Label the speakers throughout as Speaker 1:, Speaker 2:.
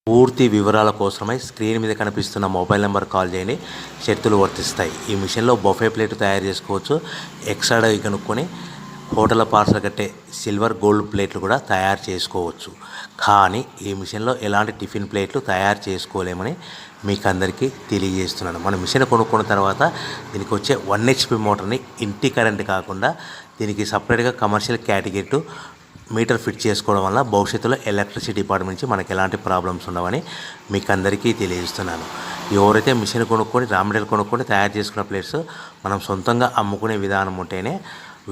Speaker 1: పూర్తి వివరాల కోసమై స్క్రీన్ మీద కనిపిస్తున్న మొబైల్ నెంబర్ కాల్ చేయండి. షరతులు వర్తిస్తాయి. ఈ మిషన్లో బఫే ప్లేట్ తయారు చేసుకోవచ్చు. ఎక్స్ట్రా కనుక్కొని హోటల్ పార్సల్ కట్టే సిల్వర్ గోల్డ్ ప్లేట్లు కూడా తయారు చేసుకోవచ్చు. కానీ ఈ మిషన్లో ఎలాంటి టిఫిన్ ప్లేట్లు తయారు చేసుకోలేమని మీకు అందరికీ తెలియజేస్తున్నాను. మన మిషన్ కొనుక్కున్న తర్వాత దీనికి వచ్చే 1 HP మోటార్ని ఇంటి కరెంట్ కాకుండా దీనికి సపరేట్గా కమర్షియల్ కేటగిరీ మీటర్ ఫిట్ చేసుకోవడం వల్ల భవిష్యత్తులో ఎలక్ట్రిసిటీ డిపార్ట్మెంట్ నుంచి మనకు ఎలాంటి ప్రాబ్లమ్స్ ఉండవని మీకు అందరికీ తెలియజేస్తున్నాను. ఎవరైతే మిషన్ కొనుక్కొని రా మెటీరియల్ కొనుక్కొని తయారు చేసుకున్న ప్లేట్స్ మనం సొంతంగా అమ్ముకునే విధానం ఉంటేనే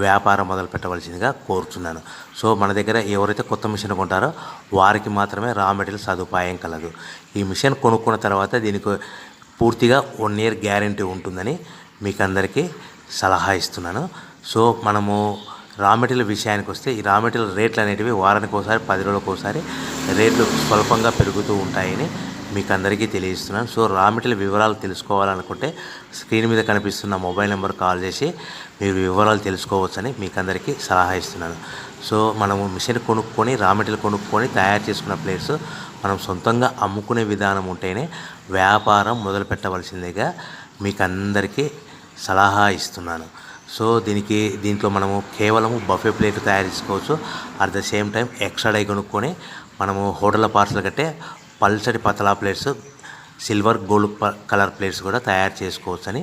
Speaker 1: వ్యాపారం మొదలు పెట్టవలసిందిగా కోరుచున్నాను. సో మన దగ్గర ఎవరైతే కొత్త మిషన్ కొంటారో వారికి మాత్రమే రా మెటీరియల్ సదుపాయం కలదు. ఈ మిషన్ కొనుక్కున్న తర్వాత దీనికి పూర్తిగా 1 year గ్యారంటీ ఉంటుందని మీకు అందరికీ సలహా ఇస్తున్నాను. సో మనము రా మెటీరియల్ విషయానికి వస్తే ఈ రా మెటీరియల్ రేట్లు అనేటివి వారానికి ఒకసారి 10 రోజులకు ఒకసారి రేట్లు స్వల్పంగా పెరుగుతూ ఉంటాయని మీకు అందరికీ తెలియజేస్తున్నాను. సో రా మెటీరియల్ వివరాలు తెలుసుకోవాలనుకుంటే స్క్రీన్ మీద కనిపిస్తున్న మొబైల్ నెంబర్ కాల్ చేసి మీరు వివరాలు తెలుసుకోవచ్చని మీకు అందరికీ సలహా ఇస్తున్నాను. సో మనము మిషన్ కొనుక్కొని రా మెటీరియల్ కొనుక్కొని తయారు చేసుకున్న ప్లేట్స్ మనం సొంతంగా అమ్ముకునే విధానం ఉంటేనే వ్యాపారం మొదలు పెట్టవలసిందిగా మీకు అందరికీ సలహా ఇస్తున్నాను. సో దీంట్లో మనము కేవలము బఫే ప్లేట్ తయారు చేసుకోవచ్చు. At the same time extra die కొనుక్కొని మనము హోటల్ పార్సల్ కట్టే పల్చటి పతలా plates silver gold colour plates కూడా తయారు చేసుకోవచ్చు అని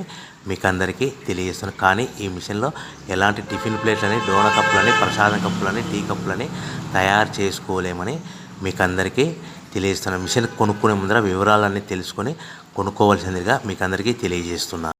Speaker 1: మీకు అందరికీ తెలియజేస్తున్నాను. కానీ ఈ మిషన్లో ఎలాంటి టిఫిన్ ప్లేట్లని, డోనా కప్పులని, ప్రసాదం కప్పులని, టీ కప్పులని తయారు చేసుకోలేమని మీకు అందరికీ తెలియజేస్తున్నాను. మిషన్ కొనుక్కునే ముందర వివరాలన్నీ తెలుసుకొని కొనుక్కోవాల్సిందిగా మీకు అందరికీ తెలియజేస్తున్నాను.